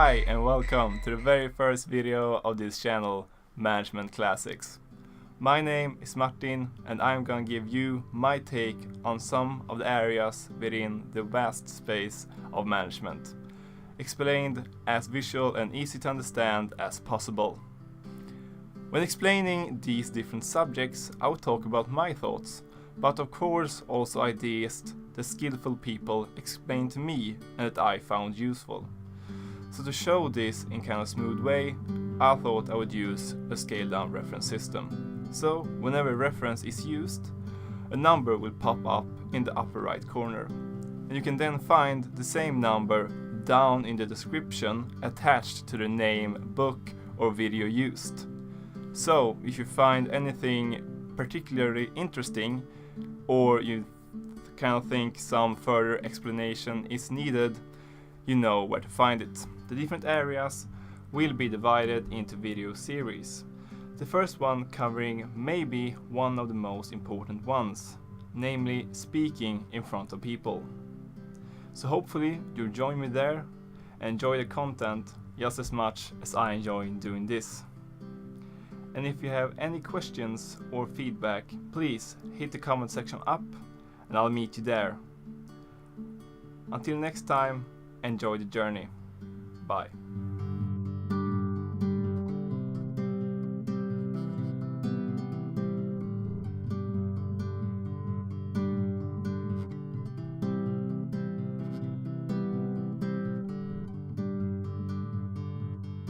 Hi and welcome to the very first video of this channel, Management Classics. My name is Martin and I'm gonna give you my take on some of the areas within the vast space of management, explained as visual and easy to understand as possible. When explaining these different subjects, I will talk about my thoughts, but of course also ideas the skillful people explained to me and that I found useful. So to show this in kind of smooth way, I thought I would use a scaled down reference system. So whenever a reference is used, a number will pop up in the upper right corner. And you can then find the same number down in the description attached to the name, book or video used. So if you find anything particularly interesting or you kind of think some further explanation is needed, you know where to find it. The different areas will be divided into video series. The first one covering maybe one of the most important ones, namely speaking in front of people. So hopefully you'll join me there and enjoy the content just as much as I enjoy doing this. And if you have any questions or feedback, please hit the comment section up and I'll meet you there. Until next time, enjoy the journey. Bye.